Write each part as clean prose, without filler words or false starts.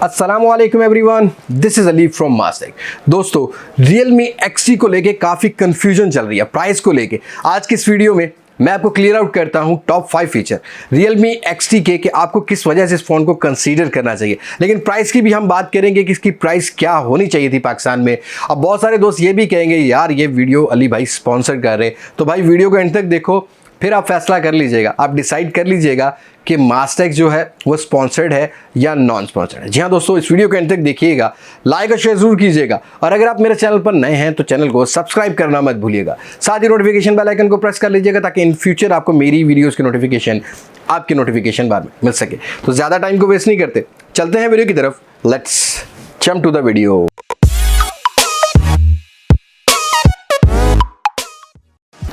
अस्सलामुअलैकुम everyone, this is Ali from Mastek. दोस्तों, Realme XT को लेके काफ़ी कंफ्यूजन चल रही है प्राइस को लेके। आज की इस वीडियो में मैं आपको क्लियर आउट करता हूं टॉप 5 फीचर Realme XT के कि आपको किस वजह से इस फ़ोन को कंसीडर करना चाहिए। लेकिन प्राइस की भी हम बात करेंगे कि इसकी प्राइस क्या होनी चाहिए थी पाकिस्तान में। अब बहुत सारे दोस्त ये भी कहेंगे यार ये वीडियो अली भाई स्पॉन्सर कर रहे, तो भाई वीडियो को एंड तक देखो, फिर आप फैसला कर लीजिएगा, आप डिसाइड कर लीजिएगा कि मास्टेक जो है वो स्पॉन्सर्ड है या नॉन स्पॉन्सर्ड है। जी हाँ दोस्तों, इस वीडियो के एंड तक देखिएगा, लाइक और शेयर जरूर कीजिएगा, और अगर आप मेरे चैनल पर नए हैं तो चैनल को सब्सक्राइब करना मत भूलिएगा। साथ ही नोटिफिकेशन बेल आइकन को प्रेस कर लीजिएगा ताकि इन फ्यूचर आपको मेरी वीडियोस की नोटिफिकेशन आपकी नोटिफिकेशन बार में मिल सके। तो ज़्यादा टाइम को वेस्ट नहीं करते, चलते हैं वीडियो की तरफ। Let's jump to the video.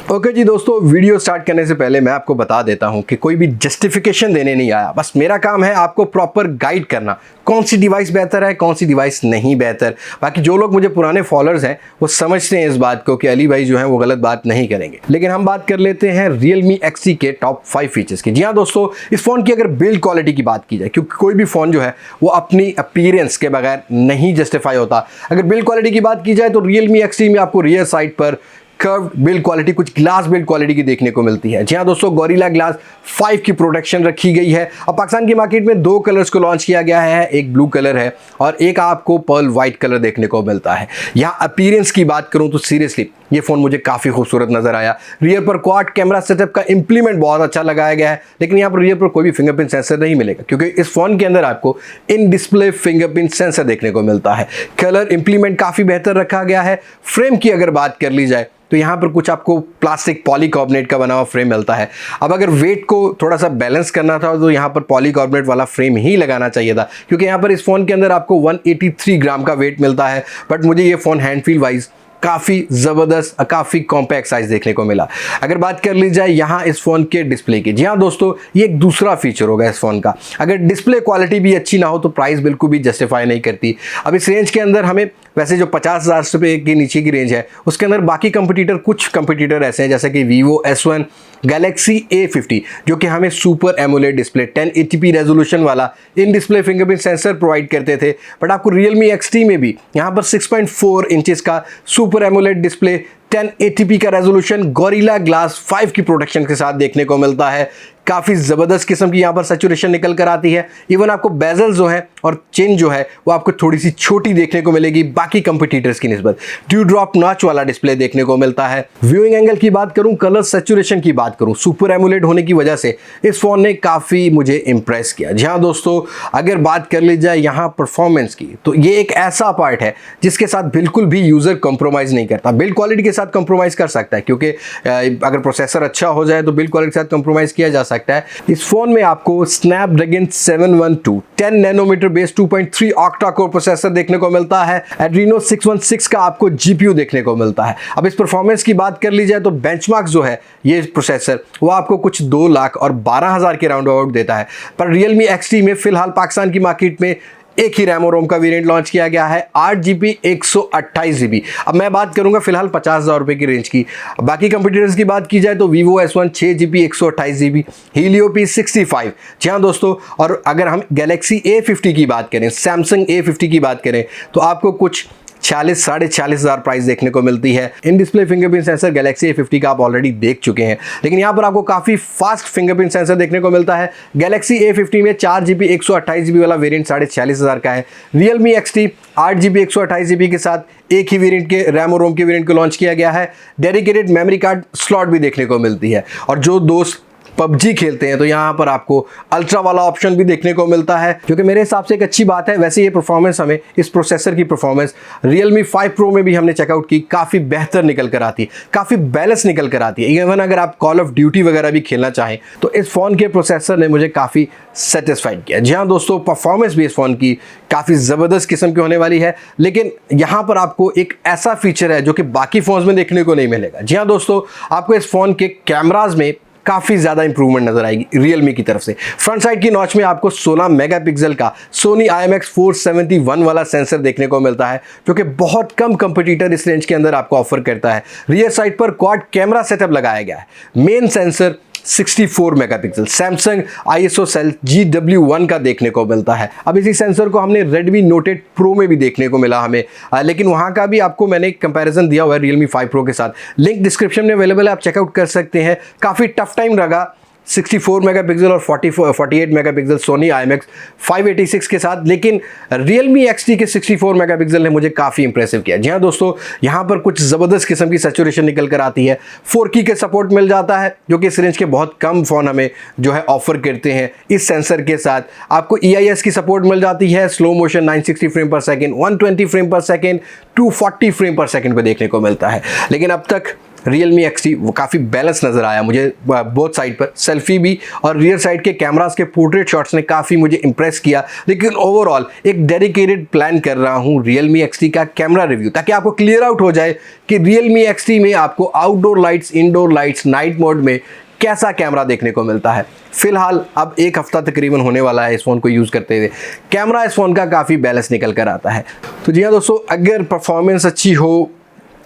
Okay जी दोस्तों, वीडियो स्टार्ट करने से पहले मैं आपको बता देता हूं कि कोई भी जस्टिफिकेशन देने नहीं आया, बस मेरा काम है आपको प्रॉपर गाइड करना, कौन सी डिवाइस बेहतर है, कौन सी डिवाइस नहीं बेहतर। बाकी जो लोग मुझे पुराने फॉलोअर्स हैं वो समझते हैं इस बात को कि अली भाई जो है वो गलत बात नहीं करेंगे। लेकिन हम बात कर लेते हैं Realme XT के टॉप 5 फीचर्स की। जी हाँ दोस्तों, इस फ़ोन की अगर बिल्ड क्वालिटी की बात की जाए, क्योंकि कोई भी फ़ोन जो है वो अपनी अपीयरेंस के बगैर नहीं जस्टिफाई होता। अगर बिल्ड क्वालिटी की बात की जाए तो Realme XT में आपको रियर साइड पर कर्व बिल्ड क्वालिटी, कुछ ग्लास बिल्ड क्वालिटी की देखने को मिलती है। जी हाँ दोस्तों, गोरिल्ला ग्लास 5 की प्रोटेक्शन रखी गई है। अब पाकिस्तान की मार्केट में 2 कलर्स को लॉन्च किया गया है, एक ब्लू कलर है और एक आपको पर्ल वाइट कलर देखने को मिलता है। यहाँ अपीयरेंस की बात करूँ तो सीरियसली ये फ़ोन मुझे काफ़ी खूबसूरत नजर आया। रियर पर क्वाड कैमरा सेटअप का इंप्लीमेंट बहुत अच्छा लगाया गया है, लेकिन यहाँ पर रियर पर कोई भी फिंगरप्रिंट सेंसर नहीं मिलेगा, क्योंकि इस फ़ोन के अंदर आपको इन डिस्प्ले फिंगरप्रिंट सेंसर देखने को मिलता है। कलर इंप्लीमेंट काफ़ी बेहतर रखा गया है। फ्रेम की अगर बात कर ली जाए तो यहाँ पर कुछ आपको प्लास्टिक पॉलीकार्बोनेट का बना हुआ फ्रेम मिलता है। अब अगर वेट को थोड़ा सा बैलेंस करना था तो यहाँ पर पॉलीकार्बोनेट वाला फ्रेम ही लगाना चाहिए था, क्योंकि यहाँ पर इस फ़ोन के अंदर आपको 183 ग्राम का वेट मिलता है। बट मुझे ये फ़ोन हैंड फील वाइज काफ़ी ज़बरदस्त, काफ़ी कॉम्पैक्ट साइज़ देखने को मिला। अगर बात कर ली जाए यहाँ इस फ़ोन के डिस्प्ले की, जी हाँ दोस्तों, ये एक दूसरा फीचर होगा इस फ़ोन का। अगर डिस्प्ले क्वालिटी भी अच्छी ना हो तो प्राइस बिल्कुल भी जस्टिफाई नहीं करती। अब इस रेंज के अंदर हमें वैसे जो 50,000 रुपये के नीचे की रेंज है उसके अंदर बाकी कुछ कंपटीटर ऐसे हैं जैसे कि Vivo S1, Galaxy A50 जो कि हमें super AMOLED display 1080p resolution वाला इन डिस्प्ले फिंगरप्रिंट सेंसर प्रोवाइड करते थे। बट आपको Realme XT में भी यहाँ पर 6.4 इंचेस का सुपर एमोलेड डिस्प्ले 1080p का रेजोल्यूशन गोरिल्ला ग्लास 5 की प्रोटेक्शन के साथ देखने को मिलता है। काफ़ी ज़बरदस्त किस्म की यहाँ पर सैचुरेशन निकल कर आती है। इवन आपको बेजल जो है और चिन जो है वो आपको थोड़ी सी छोटी देखने को मिलेगी बाकी कंपटीटर्स की निस्बत। ड्यू ड्रॉप नॉच वाला डिस्प्ले देखने को मिलता है। व्यूइंग एंगल की बात करूँ, कलर सैचुरेशन की बात करूँ, सुपर एमुलेट होने की वजह से इस फ़ोन ने काफ़ी मुझे इम्प्रेस किया। जी हाँ दोस्तों, अगर बात कर ली जाए यहाँ परफॉर्मेंस की, तो ये एक ऐसा पार्ट है जिसके साथ बिल्कुल भी यूज़र कंप्रोमाइज़ नहीं करता। बिल्ड क्वालिटी के साथ कंप्रोमाइज़ कर सकता है, क्योंकि अगर प्रोसेसर अच्छा हो जाए तो बिल्ड क्वालिटी के साथ कंप्रोमाइज़ किया जा सकता है। इस फोन में आपको Snapdragon 712 10 nanometre base 2.3 octa core processor देखने को मिलता है। एड्रीनो 616 का आपको जीपीयू देखने को मिलता है। अब इस परफॉर्मेंस की बात कर ली जाए तो बेंचमार्क जो है ये प्रोसेसर वो आपको कुछ 2,12,000 के राउंड अबाउट देता है। पर Realme XT में फिलहाल पाकिस्तान की मार्केट में एक ही रैम और रोम का वेरिएंट लॉन्च किया गया है, 8GB 128GB। अब मैं बात करूंगा फिलहाल 50,000 रुपये की रेंज की। बाकी कंपटीटर्स की बात की जाए तो Vivo S1 6GB 128GB, Helio P65। जी हाँ दोस्तों, और अगर हम Galaxy A50 की बात करें, Samsung A50 की बात करें तो आपको कुछ 46,000 प्राइस देखने को मिलती है। इन display fingerprint sensor Galaxy A50 का आप ऑलरेडी देख चुके हैं, लेकिन यहाँ पर आपको काफ़ी फास्ट फिंगरप्रिंट सेंसर देखने को मिलता है। Galaxy A50 में 4GB 128GB वाला वेरिएंट 46,500 का है। Realme XT 8GB 128GB के साथ एक ही वेरिएंट के रैम और रोम के वेरिएंट को लॉन्च किया गया है। डेडिकेटेड मेमोरी कार्ड स्लॉट भी देखने को मिलती है। और जो दोस्त PUBG खेलते हैं तो यहाँ पर आपको अल्ट्रा वाला ऑप्शन भी देखने को मिलता है, जो कि मेरे हिसाब से एक अच्छी बात है। वैसे ये परफॉर्मेंस हमें इस प्रोसेसर की परफॉर्मेंस Realme 5 Pro में भी हमने चेकआउट की, काफ़ी बेहतर निकल कर आती है, काफ़ी बैलेंस निकल कर आती है। इवन अगर आप कॉल ऑफ ड्यूटी वगैरह भी खेलना चाहें तो इस फ़ोन के प्रोसेसर ने मुझे काफ़ी सेटिस्फाइड किया। जी हाँ दोस्तों, परफॉर्मेंस भी इस फ़ोन की काफ़ी ज़बरदस्त किस्म की होने वाली है। लेकिन यहाँ पर आपको एक ऐसा फीचर है जो कि बाकी फ़ोन्स में देखने को नहीं मिलेगा। जी हाँ दोस्तों, आपको इस फ़ोन के कैमराज में काफ़ी ज़्यादा इंप्रूवमेंट नजर आएगी Realme की तरफ से। फ्रंट साइड की नॉच में आपको 16 मेगापिक्सल का Sony IMX471 वाला सेंसर देखने को मिलता है, जो कि बहुत कम कंपटीटर इस रेंज के अंदर आपको ऑफर करता है। रियर साइड पर क्वाड कैमरा सेटअप लगाया गया है। Main sensor 64 megapixel Samsung ISO cell GW1 का देखने को मिलता है। अब इसी सेंसर को हमने Redmi Note 8 Pro में भी देखने को मिला हमें, लेकिन वहाँ का भी आपको मैंने कंपैरिजन दिया हुआ है Realme 5 Pro के साथ। लिंक डिस्क्रिप्शन में अवेलेबल है, आप चेकआउट कर सकते हैं। काफ़ी टफ टाइम लगा 64 मेगापिक्सल और 48 मेगापिक्सल सोनी IMX 586 के साथ, लेकिन Realme XT के 64 मेगापिक्सल ने मुझे काफ़ी इंप्रेसिव किया। जी हाँ दोस्तों, यहाँ पर कुछ ज़बरदस्त किस्म की सैचुरेशन निकल कर आती है। 4K के सपोर्ट मिल जाता है, जो कि इस रेंज के बहुत कम फ़ोन हमें जो है ऑफर करते हैं। इस सेंसर के साथ आपको EIS की सपोर्ट मिल जाती है, स्लो मोशन 960 फ्रेम पर सेकेंड, 120 फ्रेम पर सेकेंड, 240 फ्रेम पर सेकेंड पर देखने को मिलता है। लेकिन अब तक Realme XT वो काफ़ी बैलेंस नज़र आया मुझे, बोथ साइड पर सेल्फी भी और रियर साइड के कैमरास के पोर्ट्रेट शॉट्स ने काफ़ी मुझे इंप्रेस किया। लेकिन ओवरऑल एक डेडिकेटेड प्लान कर रहा हूँ Realme XT का कैमरा रिव्यू, ताकि आपको क्लियर आउट हो जाए कि Realme XT में आपको outdoor lights, indoor lights, night mode में कैसा कैमरा देखने को मिलता है। फिलहाल अब एक हफ्ता तकरीबन होने वाला है इस फ़ोन को यूज़ करते हुए। कैमरा इस फ़ोन का काफ़ी बैलेंस निकल कर आता है। तो जी हाँ दोस्तों, अगर परफॉर्मेंस अच्छी हो,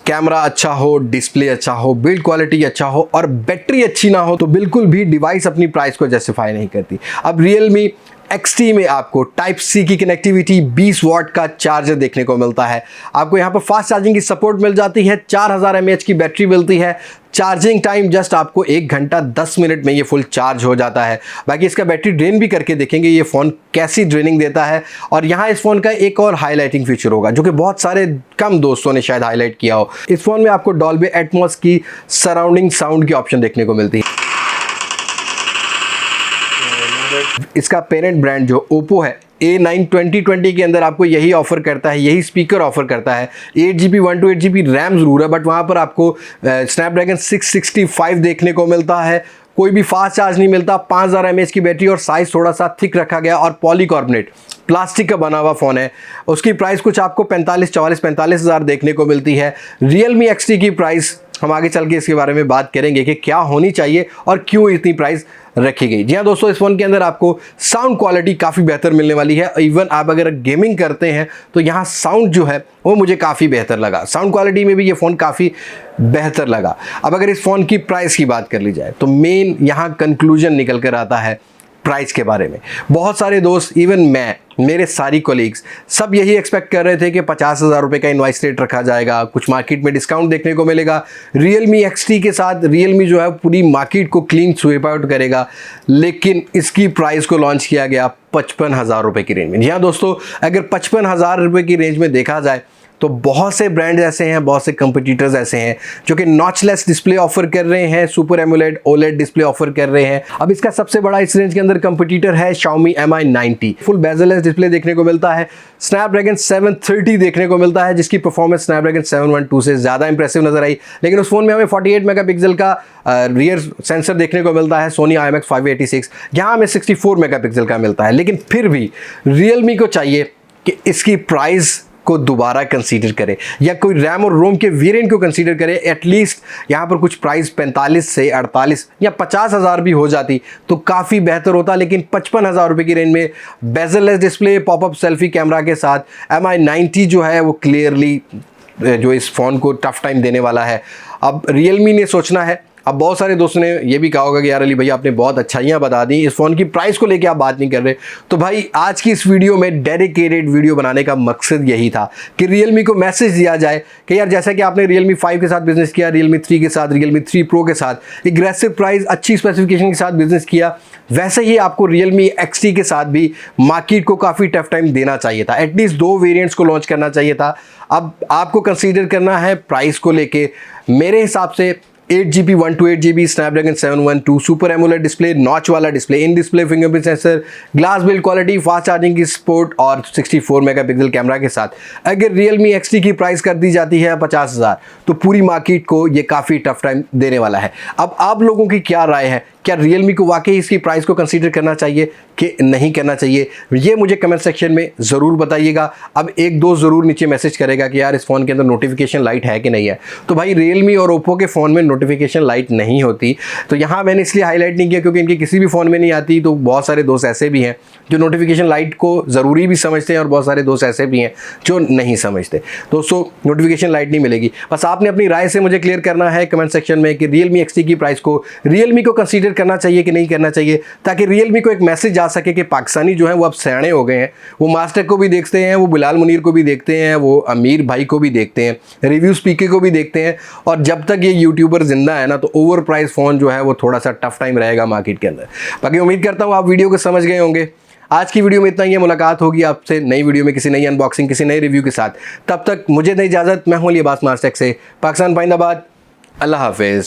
कैमरा अच्छा हो, डिस्प्ले अच्छा हो, बिल्ड क्वालिटी अच्छा हो और बैटरी अच्छी ना हो, तो बिल्कुल भी डिवाइस अपनी प्राइस को जस्टिफाई नहीं करती। अब Realme XT में आपको Type-C की कनेक्टिविटी, 20 वाट का चार्जर देखने को मिलता है। आपको यहाँ पर फास्ट चार्जिंग की सपोर्ट मिल जाती है, 4000 mAh की बैटरी मिलती है। चार्जिंग टाइम जस्ट आपको 1 घंटा 10 मिनट में ये फुल चार्ज हो जाता है। बाकी इसका बैटरी ड्रेन भी करके देखेंगे ये फ़ोन कैसी ड्रेनिंग देता है। और यहाँ इस फ़ोन का एक और हाईलाइटिंग फीचर होगा, जो कि बहुत सारे कम दोस्तों ने शायद हाईलाइट किया हो। इस फ़ोन में आपको Dolby Atmos की सराउंडिंग साउंड की ऑप्शन देखने को मिलती है। इसका पेरेंट ब्रांड जो Oppo है, A9 2020 के अंदर आपको यही ऑफर करता है, यही स्पीकर ऑफर करता है। 8GB 128GB रैम ज़रूर है, बट वहाँ पर आपको स्नैपड्रैगन 665 देखने को मिलता है। कोई भी फास्ट चार्ज नहीं मिलता, 5000 mAh की बैटरी और साइज़ थोड़ा सा थिक रखा गया और पॉलीकार्बोनेट प्लास्टिक का बना हुआ फ़ोन है। उसकी प्राइस कुछ आपको 45 हज़ार देखने को मिलती है। Realme XT की प्राइस हम आगे चल के इसके बारे में बात करेंगे कि क्या होनी चाहिए और क्यों इतनी प्राइस रखी गई। जी हाँ दोस्तों, इस फ़ोन के अंदर आपको साउंड क्वालिटी काफ़ी बेहतर मिलने वाली है। इवन आप अगर गेमिंग करते हैं तो यहाँ साउंड जो है वो मुझे काफ़ी बेहतर लगा। साउंड क्वालिटी में भी ये फ़ोन काफ़ी बेहतर लगा। अब अगर इस फ़ोन की प्राइस की बात कर ली जाए तो मेन यहाँ कंक्लूजन निकल कर आता है प्राइस के बारे में। बहुत सारे दोस्त, इवन मैं, मेरे सारी कोलीग्स सब यही एक्सपेक्ट कर रहे थे कि 50,000 रुपये का इनवाइस रेट रखा जाएगा, कुछ मार्केट में डिस्काउंट देखने को मिलेगा। Realme XT के साथ Realme जो है पूरी मार्केट को क्लीन स्वीप आउट करेगा, लेकिन इसकी प्राइस को लॉन्च किया गया 55,000 रुपये की रेंज में। जी हाँ दोस्तों, अगर 55,000 रुपये की रेंज में देखा जाए तो बहुत से ब्रांड्स ऐसे हैं, बहुत से कंपटीटर्स ऐसे हैं जो कि नॉचलेस डिस्प्ले ऑफर कर रहे हैं, super AMOLED OLED display offer कर रहे हैं। अब इसका सबसे बड़ा इस रेंज के अंदर कंपटीटर है Xiaomi Mi 90। Full bezel-less display देखने को मिलता है, स्नैपड्रैगन 730 देखने को मिलता है, जिसकी परफॉर्मेंस स्नैपड्रैगन 712 से ज़्यादा इंप्रेसिव नजर आई। लेकिन उस फोन में हमें 48 मेगापिक्सल का रियर सेंसर देखने को मिलता है, सोनी IMX 586। यहाँ हमें 64 मेगापिक्सल का मिलता है। लेकिन फिर भी Realme को चाहिए कि इसकी प्राइस को दोबारा कंसीडर करे, या कोई रैम और रोम के वेरिएंट को कंसीडर करे। एटलीस्ट यहाँ पर कुछ प्राइस 45 से 48 या 50,000 भी हो जाती तो काफ़ी बेहतर होता। लेकिन 55,000 रुपये की रेंज में bezel-less display, popup selfie camera के साथ Mi 90 जो है वो क्लियरली जो इस फ़ोन को टफ टाइम देने वाला है। अब Realme ने सोचना है। अब बहुत सारे दोस्तों ने ये भी कहा होगा कि यार अली भैया आपने बहुत अच्छाइयाँ बता दी, इस फ़ोन की प्राइस को लेके आप बात नहीं कर रहे। तो भाई आज की इस वीडियो में डेडिकेटेड वीडियो बनाने का मकसद यही था कि Realme को मैसेज दिया जाए कि यार जैसा कि आपने Realme 5 के साथ बिजनेस किया, Realme 3 के साथ, Realme 3 Pro के साथ एग्रेसिव प्राइस, अच्छी स्पेसिफिकेशन के साथ बिजनेस किया, वैसे ही आपको Realme XT के साथ भी मार्केट को काफ़ी टफ टाइम देना चाहिए था। एटलीस्ट 2 वेरिएंट्स को लॉन्च करना चाहिए था। अब आपको कंसीडर करना है प्राइस को लेके। मेरे हिसाब से 8GB 128GB Snapdragon 712 super AMOLED display, notch वाला display, in display fingerprint sensor, glass build quality, fast charging की सपोर्ट और 64 मेगापिक्सल कैमरा के साथ अगर Realme XT की प्राइस कर दी जाती है 50,000 तो पूरी मार्केट को ये काफ़ी टफ टाइम देने वाला है। अब आप लोगों की क्या राय है? क्या Realme को वाकई इसकी प्राइस को कंसीडर करना चाहिए कि नहीं करना चाहिए? ये मुझे कमेंट सेक्शन में ज़रूर बताइएगा। अब एक दो ज़रूर नीचे मैसेज करेगा कि यार इस फ़ोन के अंदर नोटिफिकेशन लाइट है कि नहीं है। तो भाई Realme और Oppo के फ़ोन में नोटिफिकेशन लाइट नहीं होती। तो यहाँ मैंने इसलिए हाईलाइट नहीं किया क्योंकि इनके किसी भी फ़ोन में नहीं आती। तो बहुत सारे दोस्त ऐसे भी हैं जो नोटिफिकेशन लाइट को ज़रूरी भी समझते हैं और बहुत सारे दोस्त ऐसे भी हैं जो नहीं समझते। दोस्तों नोटिफिकेशन लाइट नहीं मिलेगी। बस आपने अपनी राय से मुझे क्लियर करना है कमेंट सेक्शन में कि Realme XT की प्राइस को Realme को कंसीडर कंसिडर करना चाहिए कि नहीं करना चाहिए, ताकि रियलमी को एक मैसेज आ सके कि पाकिस्तानी जो है वो अब सयाने हो गए हैं, वो मास्टर को भी देखते हैं, वो बिलाल मुनीर को भी देखते हैं, वो अमीर भाई को भी देखते हैं, रिव्यू स्पीकर को भी देखते हैं। और जब तक ये यूट्यूबर जिंदा है ना, तो ओवर प्राइस फ़ोन जो है वो थोड़ा सा टफ टाइम रहेगा मार्केट के अंदर। बाकी उम्मीद करता हूँ आप वीडियो को समझ गए होंगे। आज की वीडियो में इतना ही है। मुलाकात होगी आपसे नई वीडियो में किसी नई अनबॉक्सिंग, किसी नए रिव्यू के साथ। तब तक मुझे दे इजाज़त। मैं हूं अली अब्बास मास्टेक से, पाकिस्तान पाइंदाबाद। अल्लाह हाफिज़।